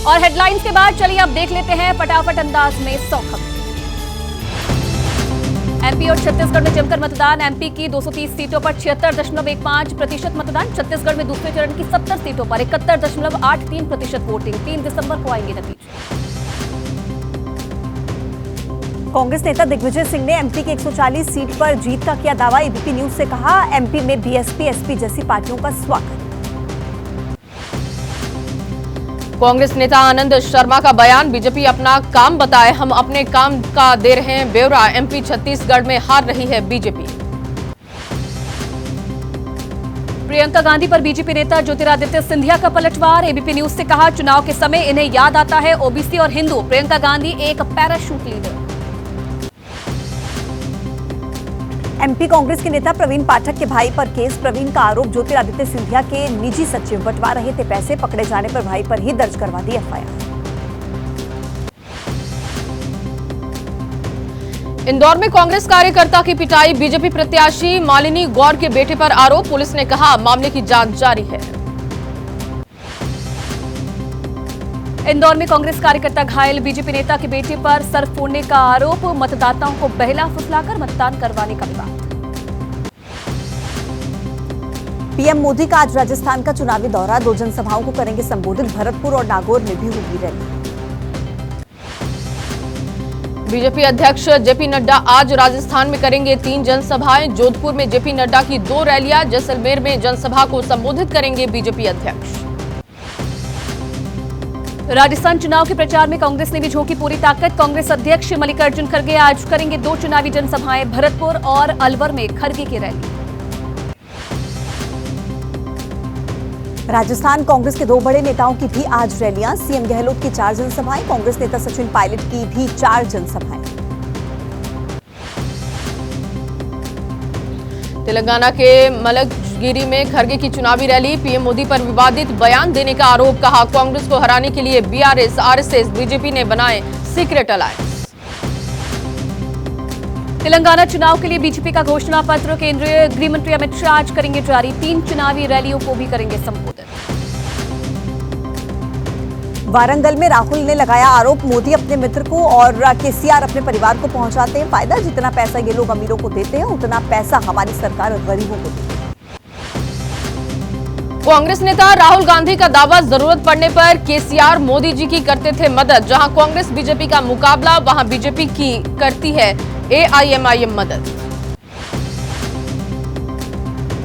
और हेडलाइंस के बाद चलिए अब देख लेते हैं फटाफट अंदाज में 100 खबरें। एमपी और छत्तीसगढ़ में जमकर मतदान। एमपी की 230 सीटों पर 76.15% मतदान। छत्तीसगढ़ में दूसरे चरण की 70 सीटों पर 71.83% वोटिंग। 3 दिसंबर को आएंगे नतीजे। कांग्रेस नेता दिग्विजय सिंह ने एमपी की 140 सीट पर जीत का किया दावा। एबीपी न्यूज से कहा, एमपी में बीएसपी, एसपी जैसी पार्टियों का स्वागत। कांग्रेस नेता आनंद शर्मा का बयान, बीजेपी अपना काम बताए, हम अपने काम का दे रहे हैं ब्यौरा। एमपी छत्तीसगढ़ में हार रही है बीजेपी। प्रियंका गांधी पर बीजेपी नेता ज्योतिरादित्य सिंधिया का पलटवार। एबीपी न्यूज से कहा, चुनाव के समय इन्हें याद आता है ओबीसी और हिंदू। प्रियंका गांधी एक पैराशूट लीडर। एमपी कांग्रेस के नेता प्रवीण पाठक के भाई पर केस। प्रवीण का आरोप, ज्योतिरादित्य सिंधिया के निजी सचिव बंटवा रहे थे पैसे। पकड़े जाने पर भाई पर ही दर्ज करवा दी एफआईआर। इंदौर में कांग्रेस कार्यकर्ता की पिटाई। बीजेपी प्रत्याशी मालिनी गौर के बेटे पर आरोप। पुलिस ने कहा, मामले की जांच जारी है। इंदौर में कांग्रेस कार्यकर्ता घायल। बीजेपी नेता के बेटे पर सर फोड़ने का आरोप। मतदाताओं को बहला फुसलाकर मतदान करवाने का विवाद। पीएम मोदी का आज राजस्थान का चुनावी दौरा। 2 जनसभाओं को करेंगे संबोधित। भरतपुर और नागौर में भी होगी रैली। बीजेपी अध्यक्ष जेपी नड्डा आज राजस्थान में करेंगे 3 जनसभाएं। जोधपुर में जेपी नड्डा की 2 रैलियां। जैसलमेर में जनसभा को संबोधित करेंगे बीजेपी अध्यक्ष। राजस्थान चुनाव के प्रचार में कांग्रेस ने भी झोंकी पूरी ताकत। कांग्रेस अध्यक्ष मल्लिकार्जुन खड़गे आज करेंगे 2 चुनावी जनसभाएं। भरतपुर और अलवर में खड़गे की रैली। राजस्थान कांग्रेस के 2 बड़े नेताओं की भी आज रैलियां। सीएम गहलोत की 4 जनसभाएं। कांग्रेस नेता सचिन पायलट की भी 4 जनसभाएं। तेलंगाना के मलकगिरी में खड़गे की चुनावी रैली। पीएम मोदी पर विवादित बयान देने का आरोप। कहा, कांग्रेस को हराने के लिए बीआरएस, आरएसएस, बीजेपी ने बनाए सीक्रेट अलायंस। तेलंगाना चुनाव के लिए बीजेपी का घोषणा पत्र। केंद्रीय गृह मंत्री अमित शाह आज करेंगे जारी। 3 चुनावी रैलियों को भी करेंगे संबोधित। वारंगल में राहुल ने लगाया आरोप, मोदी अपने मित्र को और केसीआर अपने परिवार को पहुंचाते हैं फायदा। जितना पैसा ये लोग अमीरों को देते हैं, उतना पैसा हमारी सरकार गरीबों को देती है। कांग्रेस नेता राहुल गांधी का दावा, जरूरत पड़ने पर केसीआर मोदी जी की करते थे मदद। जहां कांग्रेस बीजेपी का मुकाबला, वहां बीजेपी की करती है एआईएमआईएम मदद।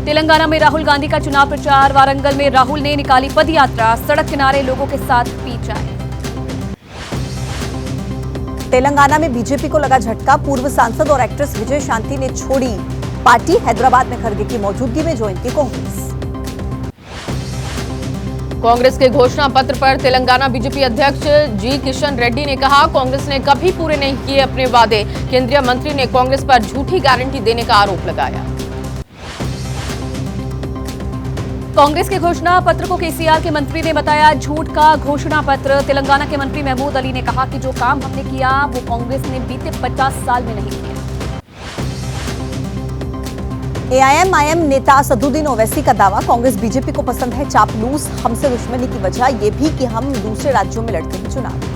तेलंगाना में राहुल गांधी का चुनाव प्रचार। वारंगल में राहुल ने निकाली पद यात्रा। सड़क किनारे लोगों के साथ पी चाय। तेलंगाना में बीजेपी को लगा झटका। पूर्व सांसद और एक्ट्रेस विजय शांति ने छोड़ी पार्टी। हैदराबाद में खड़गे की मौजूदगी में ज्वाइन की कांग्रेस। कांग्रेस के घोषणा पत्र पर तेलंगाना बीजेपी अध्यक्ष जी किशन रेड्डी ने कहा, कांग्रेस ने कभी पूरे नहीं किए अपने वादे। केंद्रीय मंत्री ने कांग्रेस पर झूठी गारंटी देने का आरोप लगाया। कांग्रेस के घोषणा पत्र को केसीआर के मंत्री ने बताया झूठ का घोषणा पत्र। तेलंगाना के मंत्री महमूद अली ने कहा कि जो काम हमने किया वो कांग्रेस ने बीते 50 साल में नहीं किया। एआईएमआईएम नेता सदुद्दीन ओवैसी का दावा, कांग्रेस बीजेपी को पसंद है चापलूस। हमसे दुश्मनी की वजह ये भी कि हम दूसरे राज्यों में लड़ते हैं चुनाव।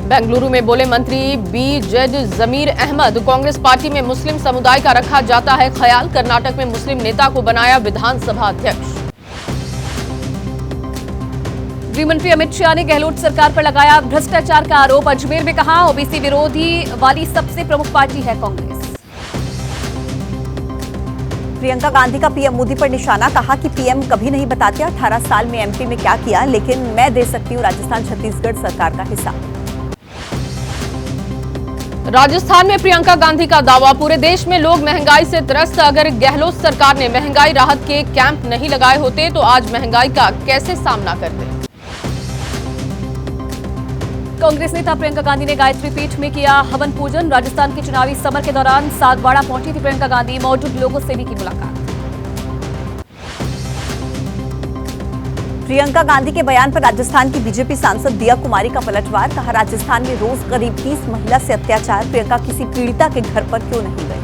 बेंगलुरु में बोले मंत्री बी जेड जमीर अहमद, कांग्रेस पार्टी में मुस्लिम समुदाय का रखा जाता है ख्याल। कर्नाटक में मुस्लिम नेता को बनाया विधानसभा अध्यक्ष। गृह मंत्री अमित शाह ने गहलोत सरकार पर लगाया भ्रष्टाचार का आरोप। अजमेर में कहा, ओबीसी विरोधी वाली सबसे प्रमुख पार्टी है कांग्रेस। प्रियंका गांधी का पीएम मोदी पर निशाना। कहा कि पीएम कभी नहीं बताते 18 साल में एमपी में क्या किया, लेकिन मैं दे सकती हूं राजस्थान छत्तीसगढ़ सरकार का हिसाब। राजस्थान में प्रियंका गांधी का दावा, पूरे देश में लोग महंगाई से त्रस्त। अगर गहलोत सरकार ने महंगाई राहत के कैंप नहीं लगाए होते तो आज महंगाई का कैसे सामना करते। कांग्रेस नेता प्रियंका गांधी ने गायत्री पीठ में किया हवन पूजन। राजस्थान के चुनावी समर के दौरान सागवाड़ा पहुंची थी प्रियंका गांधी। मौजूद लोगों से भी की मुलाकात। प्रियंका गांधी के बयान पर राजस्थान की बीजेपी सांसद दिया कुमारी का पलटवार। कहा, राजस्थान में रोज करीब 30 महिला से अत्याचार। प्रियंका किसी पीड़िता के घर पर क्यों नहीं गई।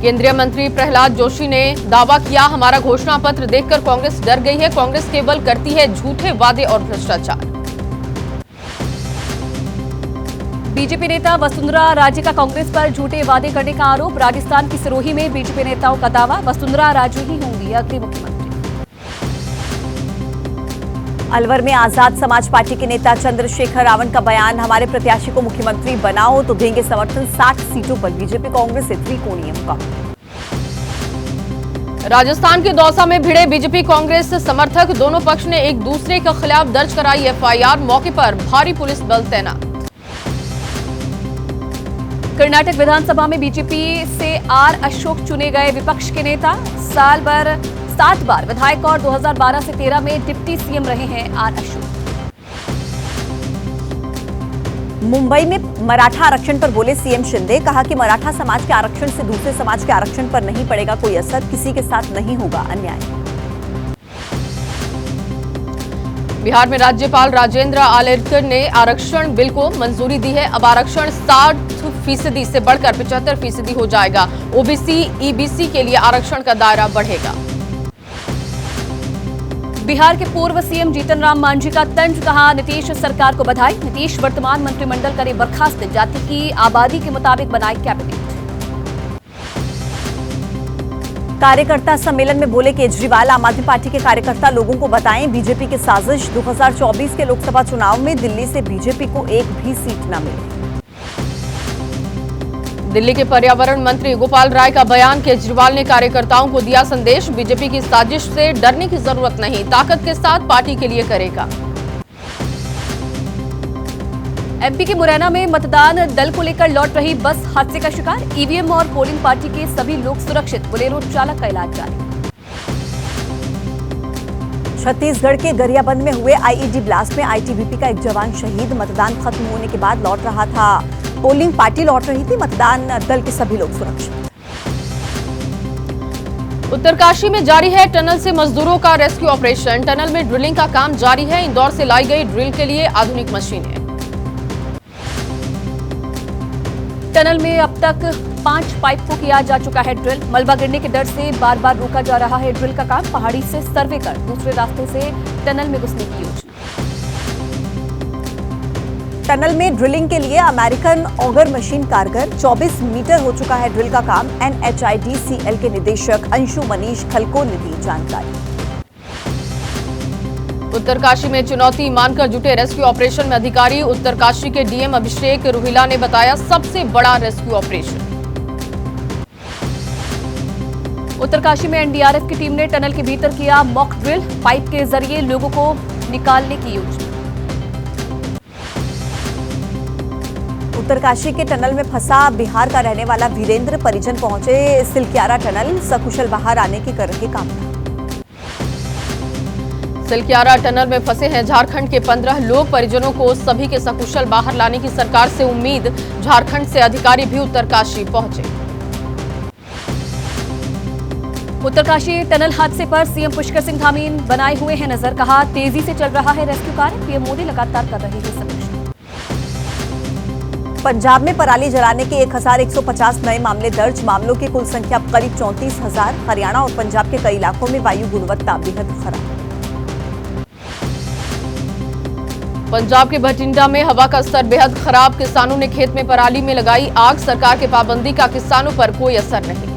केंद्रीय मंत्री प्रहलाद जोशी ने दावा किया, हमारा घोषणा पत्र देखकर कांग्रेस डर गई है। कांग्रेस केवल करती है झूठे वादे और भ्रष्टाचार। बीजेपी नेता वसुंधरा राजे का कांग्रेस पर झूठे वादे करने का आरोप। राजस्थान की सिरोही में बीजेपी नेताओं का दावा, वसुंधरा राजे ही होंगी अगली मुख्यमंत्री। अलवर में आजाद समाज पार्टी के नेता चंद्रशेखर रावण का बयान, हमारे प्रत्याशी को मुख्यमंत्री बनाओ तो देंगे समर्थन। 60 सीटों पर बीजेपी कांग्रेस से त्रिकोणीय मुकाबला। राजस्थान के दौसा में भिड़े बीजेपी कांग्रेस समर्थक, दोनों पक्ष ने एक दूसरे के खिलाफ दर्ज कराई एफआईआर। मौके पर भारी पुलिस बल तैनात। कर्नाटक विधानसभा में बीजेपी से आर अशोक चुने गए विपक्ष के नेता। 7 बार विधायक और 2012 से 13 में डिप्टी सीएम रहे हैं आर अशोक। मुंबई में मराठा आरक्षण पर बोले सीएम शिंदे, कहा कि मराठा समाज के आरक्षण से दूसरे समाज के आरक्षण पर नहीं पड़ेगा कोई असर, किसी के साथ नहीं होगा अन्याय। बिहार में राज्यपाल राजेंद्र आलेकर ने आरक्षण बिल को मंजूरी दी है। अब आरक्षण 60% से बढ़कर 75% हो जाएगा। ओबीसी, ईबीसी के लिए आरक्षण का दायरा बढ़ेगा। बिहार के पूर्व सीएम जीतन राम मांझी का तंज, कहा नीतीश सरकार को बधाई। नीतीश वर्तमान मंत्रिमंडल करे बर्खास्त, जाति की आबादी के मुताबिक बनाई कैबिनेट। कार्यकर्ता सम्मेलन में बोले केजरीवाल, आम आदमी पार्टी के कार्यकर्ता लोगों को बताएं बीजेपी की साजिश। 2024 के लोकसभा चुनाव में दिल्ली से बीजेपी को एक भी सीट न मिली। दिल्ली के पर्यावरण मंत्री गोपाल राय का बयान, केजरीवाल ने कार्यकर्ताओं को दिया संदेश, बीजेपी की साजिश से डरने की जरूरत नहीं, ताकत के साथ पार्टी के लिए करेगा। एमपी के मुरैना में मतदान दल को लेकर लौट रही बस हादसे का शिकार। ईवीएम और पोलिंग पार्टी के सभी लोग सुरक्षित, बोलेरो चालक का इलाज जारी। छत्तीसगढ़ के गरियाबंद में हुए आईईडी ब्लास्ट में आईटीबीपी का एक जवान शहीद। मतदान खत्म होने के बाद लौट रहा था। पोलिंग पार्टी लौट रही थी, मतदान दल के सभी लोग सुरक्षित। उत्तरकाशी में जारी है टनल से मजदूरों का रेस्क्यू ऑपरेशन। टनल में ड्रिलिंग का काम जारी है। इंदौर से लाई गई ड्रिल के लिए आधुनिक मशीनें। टनल में अब तक 5 पाइप को किया जा चुका है ड्रिल। मलबा गिरने के डर से बार बार रोका जा रहा है ड्रिल का काम। पहाड़ी से सर्वे कर दूसरे रास्ते से टनल में घुसने की योजना। टनल में ड्रिलिंग के लिए अमेरिकन ऑगर मशीन कारगर। 24 मीटर हो चुका है ड्रिल का काम। NHIDCL के निदेशक अंशु मनीष खलको ने दी जानकारी। उत्तरकाशी में चुनौती मानकर जुटे रेस्क्यू ऑपरेशन में अधिकारी। उत्तरकाशी के डीएम अभिषेक रुहिला ने बताया, सबसे बड़ा रेस्क्यू ऑपरेशन। उत्तरकाशी में एनडीआरएफ की टीम ने टनल के भीतर किया मॉक ड्रिल। पाइप के जरिए लोगों को निकालने की योजना। उत्तरकाशी के टनल में फंसा बिहार का रहने वाला वीरेंद्र, परिजन पहुंचे सिलक्यारा टनल, सकुशल बाहर आने की कर रहे कामना। सिलक्यारा टनल में फंसे हैं झारखंड के 15 लोग। परिजनों को सभी के सकुशल बाहर लाने की सरकार से उम्मीद। झारखंड से अधिकारी भी उत्तरकाशी पहुंचे। उत्तरकाशी टनल हादसे पर सीएम पुष्कर सिंह धामी बनाए हुए हैं नजर। कहा, तेजी से चल रहा है रेस्क्यू कार्य। पीएम मोदी लगातार कर रहे हैं समीक्षा। पंजाब में पराली जलाने के 1150 नए मामले दर्ज। मामलों की कुल संख्या करीब 34,000। हरियाणा और पंजाब के कई इलाकों में वायु गुणवत्ता बेहद खराब। पंजाब के भटिंडा में हवा का स्तर बेहद खराब। किसानों ने खेत में पराली में लगाई आग। सरकार के पाबंदी का किसानों पर कोई असर नहीं।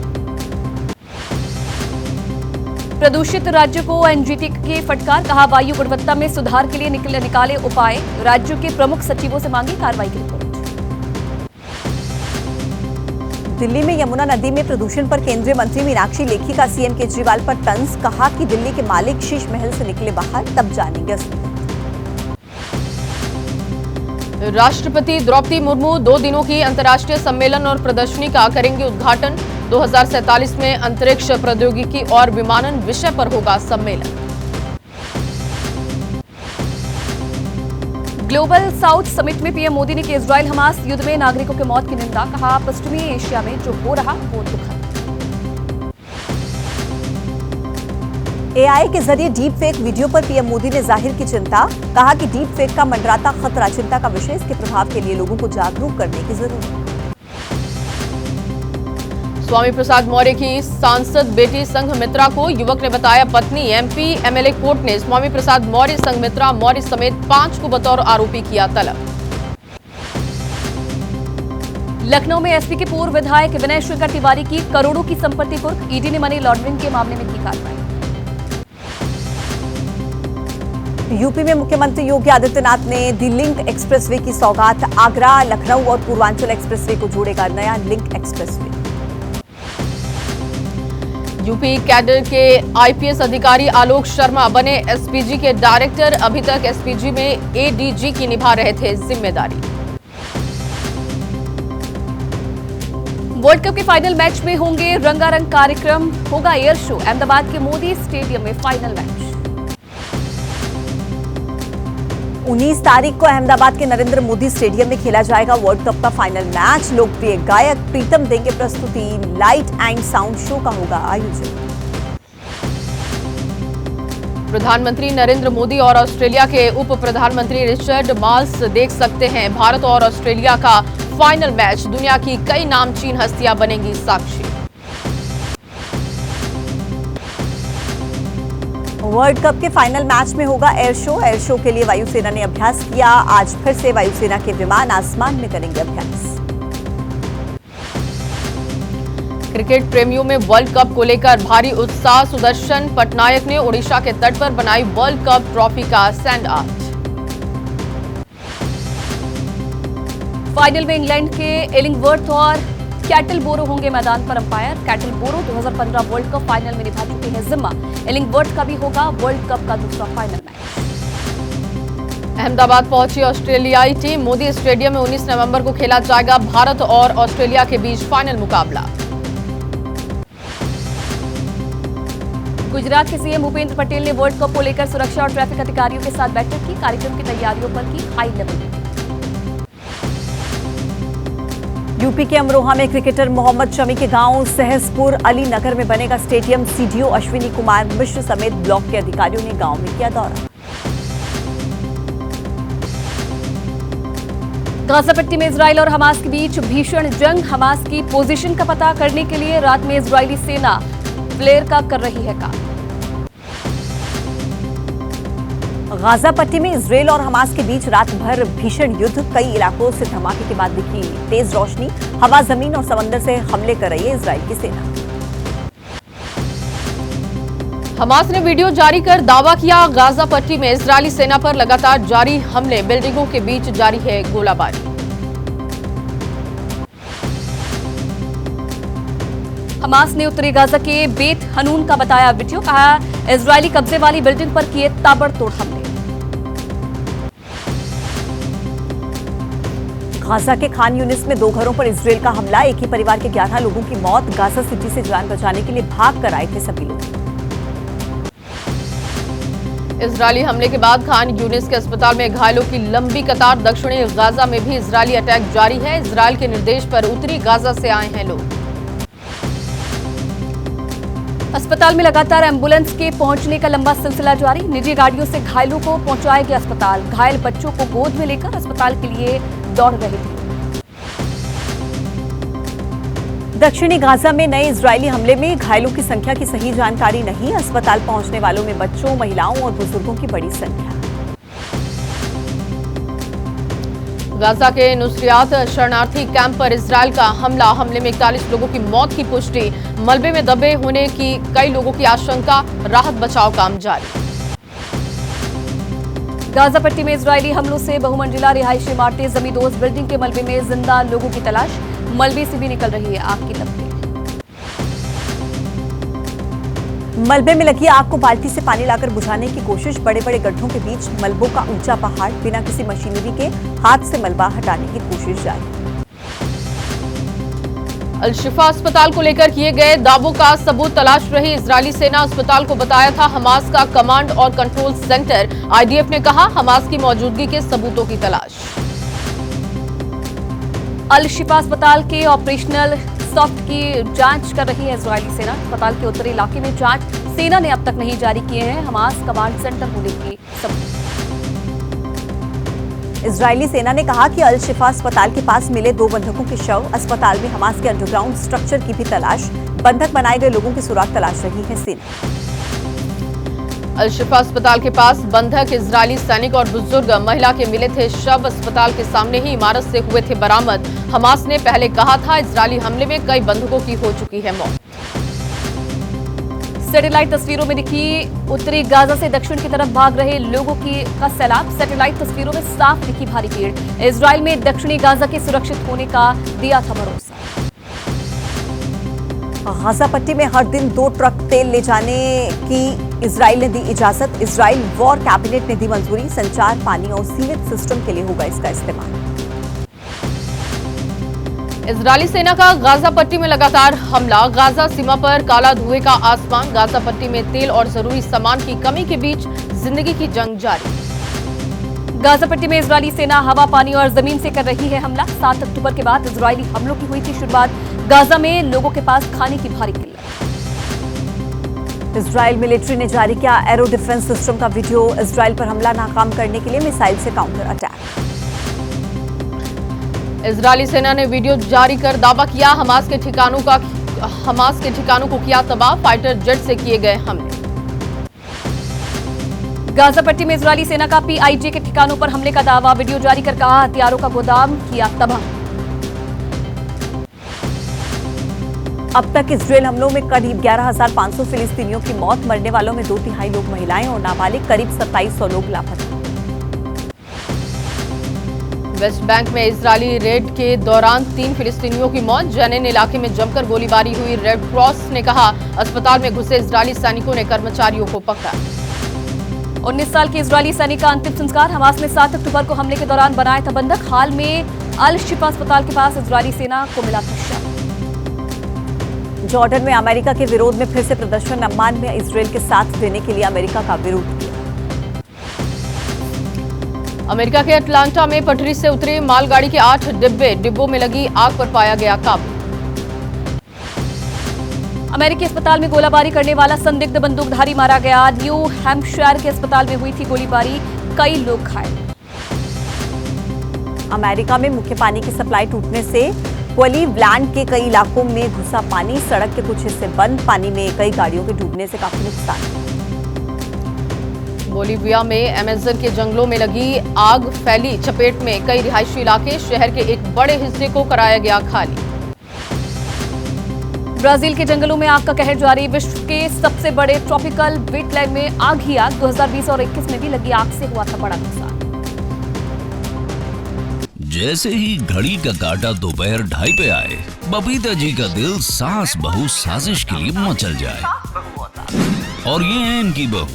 प्रदूषित राज्य को एनजीटी की फटकार। कहा, वायु गुणवत्ता में सुधार के लिए निकाले उपाय। राज्यों के प्रमुख सचिवों से मांगी कार्रवाई की रिपोर्ट। दिल्ली में यमुना नदी में प्रदूषण पर केंद्रीय मंत्री मीनाक्षी लेखी का सीएम केजरीवाल पर तंज। कहा कि दिल्ली के मालिक शीश महल से निकले बाहर, तब जानेंगे असलियत। राष्ट्रपति द्रौपदी मुर्मू 2 दिनों की अंतर्राष्ट्रीय सम्मेलन और प्रदर्शनी का करेंगे उद्घाटन। 2047 में अंतरिक्ष प्रौद्योगिकी और विमानन विषय पर होगा सम्मेलन। ग्लोबल साउथ समिट में पीएम मोदी ने की इजराइल हमास युद्ध में नागरिकों की मौत की निंदा। कहा, पश्चिमी एशिया में जो हो रहा वो दुखद। AI के जरिए डीप फेक वीडियो पर पीएम मोदी ने जाहिर की चिंता। कहा कि डीप फेक का मंडराता खतरा चिंता का विषय। इसके प्रभाव के लिए लोगों को जागरूक करने की जरूरत है। स्वामी प्रसाद मौर्य की सांसद बेटी संघमित्रा को युवक ने बताया पत्नी। एमपी एमएलए कोर्ट ने स्वामी प्रसाद मौर्य, संघमित्रा मौर्य समेत 5 को बतौर आरोपी किया तलब। लखनऊ में एसपी के पूर्व विधायक विनय शंकर तिवारी की करोड़ों की संपत्ति कुर्क। ईडी ने मनी लॉन्ड्रिंग के मामले में की कार्रवाई। यूपी में मुख्यमंत्री योगी आदित्यनाथ ने दी लिंक एक्सप्रेसवे की सौगात। आगरा, लखनऊ और पूर्वांचल एक्सप्रेसवे को जोड़ेगा नया लिंक एक्सप्रेसवे। यूपी कैडर के आईपीएस अधिकारी आलोक शर्मा बने एसपीजी के डायरेक्टर। अभी तक एसपीजी में एडीजी की निभा रहे थे जिम्मेदारी। वर्ल्ड कप के फाइनल मैच में होंगे रंगारंग कार्यक्रम, होगा एयर शो। अहमदाबाद के मोदी स्टेडियम में फाइनल मैच। 19 तारीख को अहमदाबाद के नरेंद्र मोदी स्टेडियम में खेला जाएगा वर्ल्ड कप का फाइनल मैच। लोकप्रिय गायक प्रीतम देंगे प्रस्तुति। लाइट एंड साउंड शो का होगा आयोजन। प्रधानमंत्री नरेंद्र मोदी और ऑस्ट्रेलिया के उप प्रधानमंत्री रिचर्ड मार्ल्स देख सकते हैं भारत और ऑस्ट्रेलिया का फाइनल मैच। दुनिया की कई नामचीन हस्तियां बनेंगी साक्षी। वर्ल्ड कप के फाइनल मैच में होगा एयर शो। एयर शो के लिए वायुसेना ने अभ्यास किया। आज फिर से वायुसेना के विमान आसमान में करेंगे अभ्यास। क्रिकेट प्रेमियों में वर्ल्ड कप को लेकर भारी उत्साह। सुदर्शन पटनायक ने ओडिशा के तट पर बनाई वर्ल्ड कप ट्रॉफी का सैंड आर्ट। फाइनल में इंग्लैंड के एलिंगवर्थ और कैटलबोरो होंगे मैदान पर अंपायर। कैटलबोरो 2015 वर्ल्ड कप फाइनल में निभा चुके हैं जिम्मा। एलिंगवर्थ का भी होगा वर्ल्ड कप का दूसरा फाइनल मैच। अहमदाबाद पहुंची ऑस्ट्रेलियाई टीम। मोदी स्टेडियम में 19 नवंबर को खेला जाएगा भारत और ऑस्ट्रेलिया के बीच फाइनल मुकाबला। गुजरात के सीएम भूपेंद्र पटेल ने वर्ल्ड कप को लेकर सुरक्षा और ट्रैफिक अधिकारियों के साथ बैठक की। कार्यक्रम की तैयारियों पर की हाई लेवल मीटिंग। यूपी के अमरोहा में क्रिकेटर मोहम्मद शमी के गांव सहसपुर अली नगर में बनेगा स्टेडियम। सीडीओ अश्विनी कुमार मिश्र समेत ब्लॉक के अधिकारियों ने गांव में किया दौरा। गाजा पट्टी में इजराइल और हमास के बीच भीषण जंग। हमास की पोजीशन का पता करने के लिए रात में इजरायली सेना फ्लेयर का कर रही है काम। गाजा पट्टी में इजराइल और हमास के बीच रात भर भीषण युद्ध। कई इलाकों से धमाके के बाद दिखी तेज रोशनी। हवा, जमीन और समंदर से हमले कर रही है इजराइल की सेना। हमास ने वीडियो जारी कर दावा किया गाजा पट्टी में इजरायली सेना पर लगातार जारी हमले। बिल्डिंगों के बीच जारी है गोलाबारी। हमास ने उत्तरी गाजा के बेत हनून का बताया वीडियो। कहा इजरायली कब्जे वाली बिल्डिंग पर किए ताबड़तोड़ हमले। गाजा के खान यूनिस में 2 घरों पर इजराइल का हमला। एक ही परिवार के 11 लोगों की मौत। गाजा सिटी से जान बचाने के लिए भाग कर आए थे सभी लोग। इजरायली हमले के बाद खान यूनिस के अस्पताल में घायलों की लंबी कतार। दक्षिणी गाजा में भी इजरायली अटैक जारी है। इजरायल के निर्देश पर उत्तरी गाजा से आए हैं लोग। अस्पताल में लगातार एम्बुलेंस के पहुंचने का लंबा सिलसिला जारी। निजी गाड़ियों से घायलों को पहुंचाया गया अस्पताल। घायल बच्चों को गोद में लेकर अस्पताल के लिए दौड़ रहे थे। दक्षिणी गाजा में नए इजरायली हमले में घायलों की संख्या की सही जानकारी नहीं। अस्पताल पहुंचने वालों में बच्चों, महिलाओं और बुजुर्गों की बड़ी संख्या। गाजा के नुसरियात शरणार्थी कैंप पर इजरायल का हमला। हमले में 41 लोगों की मौत की पुष्टि। मलबे में दबे होने की कई लोगों की आशंका। राहत बचाव काम जारी। गाजा पट्टी में इजरायली हमलों से बहुमंजिला रिहायशी इमारतें जमींदोज। बिल्डिंग के मलबे में जिंदा लोगों की तलाश। मलबे से भी निकल रही है आग की लपटें। मलबे में लगी आग को बाल्टी से पानी लाकर बुझाने की कोशिश। बड़े बड़े गड्ढों के बीच मलबों का ऊंचा पहाड़। बिना किसी मशीनरी के हाथ से मलबा हटाने की कोशिश जारी। अल-शिफा अस्पताल को लेकर किए गए दावों का सबूत तलाश रही इजरायली सेना। अस्पताल को बताया था हमास का कमांड और कंट्रोल सेंटर। आईडीएफ ने कहा हमास की मौजूदगी के सबूतों की तलाश। अल-शिफा अस्पताल के ऑपरेशनल सॉफ्ट की जांच कर रही है इजरायली सेना। अस्पताल के उत्तरी इलाके में जांच सेना ने अब तक नहीं जारी किए हैं हमास कमांड सेंटर होने के सबूत। इजरायली सेना ने कहा कि अल शिफा अस्पताल के पास मिले 2 बंधकों के शव। अस्पताल में हमास के अंडरग्राउंड स्ट्रक्चर की भी तलाश। बंधक बनाए गए लोगों की सुराग तलाश रही है सेना। अल शिफा अस्पताल के पास बंधक इजरायली सैनिक और बुजुर्ग महिला के मिले थे शव। अस्पताल के सामने ही इमारत से हुए थे बरामद। हमास ने पहले कहा था इजरायली हमले में कई बंधकों की हो चुकी है मौत। सैटेलाइट तस्वीरों में दिखी उत्तरी गाजा से दक्षिण की तरफ भाग रहे लोगों का सैलाब। सैटेलाइट तस्वीरों में साफ दिखी भारी भीड़। इजराइल में दक्षिणी गाजा के सुरक्षित होने का दिया था भरोसा। गाजा पट्टी में हर दिन 2 ट्रक तेल ले जाने की इजराइल ने दी इजाजत। इजराइल वॉर कैबिनेट ने दी मंजूरी। संचार, पानी और सीवेज सिस्टम के लिए होगा इसका इस्तेमाल। इजरायली सेना का गाजा पट्टी में लगातार हमला। गाजा सीमा पर काला धुएं का आसमान। गाजा पट्टी में तेल और जरूरी सामान की कमी के बीच जिंदगी की जंग जारी। गाजा पट्टी में इजरायली सेना हवा, पानी और जमीन से कर रही है हमला। 7 अक्टूबर के बाद इजरायली हमलों की हुई थी शुरुआत। गाजा में लोगों के पास खाने की भारी किल्लत। इजराइल मिलिट्री ने जारी किया एरो डिफेंस सिस्टम का वीडियो। इजराइल पर हमला नाकाम करने के लिए मिसाइल से काउंटर अटैक। इजरायली सेना ने वीडियो जारी कर दावा किया हमास के ठिकानों को किया तबाह। फाइटर जेट से किए गए हमले। गाजा पट्टी में इजरायली सेना का पीआईजे के ठिकानों पर हमले का दावा। वीडियो जारी कर कहा हथियारों का गोदाम किया तबाह। अब तक इजरायल हमलों में करीब 11,500 फिलिस्तीनियों की मौत। मरने वालों में 2/3 लोग महिलाएं और नाबालिग। करीब 2700 लोग लापता। वेस्ट बैंक में इजरायली रेड के दौरान 3 फिलिस्तीनियों की मौत। जेनिन इलाके में जमकर गोलीबारी हुई। रेड क्रॉस ने कहा अस्पताल में घुसे इजरायली सैनिकों ने कर्मचारियों को पकड़ा। 19 साल के इजरायली सैनिक का अंतिम संस्कार। हमास ने 7 अक्टूबर को हमले के दौरान बनाया था बंधक। हाल में अल शिफा अस्पताल के पास इजरायली सेना को मिला था शव। जॉर्डन में अमेरिका के विरोध में फिर से प्रदर्शन। अम्मान में इजरायल के साथ देने के लिए अमेरिका का विरोध किया। अमेरिका के अटलांटा में पटरी से उतरे मालगाड़ी के 8 डिब्बों में लगी आग पर पाया गया काबू। अमेरिकी अस्पताल में गोलाबारी करने वाला संदिग्ध बंदूकधारी मारा गया। न्यू हैम्पशायर के अस्पताल में हुई थी गोलीबारी। कई लोग घायल। अमेरिका में मुख्य पानी की सप्लाई टूटने से क्लीवलैंड के कई इलाकों में घुसा पानी। सड़क के कुछ हिस्से बंद। पानी में कई गाड़ियों के डूबने से काफी नुकसान। बोलीविया में अमेज़न के जंगलों में लगी आग फैली चपेट में कई रिहायशी इलाके। शहर के एक बड़े हिस्से को कराया गया खाली। ब्राजील के जंगलों में आग का कहर जारी। विश्व के सबसे बड़े ट्रॉपिकल वेटलैंड में आग ही आग। 2020 और 21 में भी लगी आग से हुआ था बड़ा नुकसान। जैसे ही घड़ी का काटा दोपहर 2:30 पे आए, बबीता जी का दिल सास बहू साजिश के लिए मचल जाए। और ये है इनकी बहू,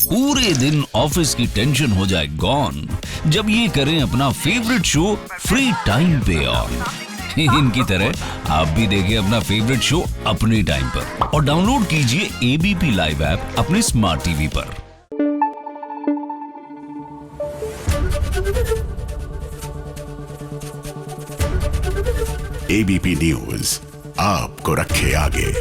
पूरे दिन ऑफिस की टेंशन हो जाए गॉन जब ये करें अपना फेवरेट शो फ्री टाइम पे ऑन। इनकी तरह आप भी देखें अपना फेवरेट शो अपने टाइम पर और डाउनलोड कीजिए एबीपी लाइव ऐप अपने स्मार्ट टीवी पर। एबीपी न्यूज आपको रखे आगे।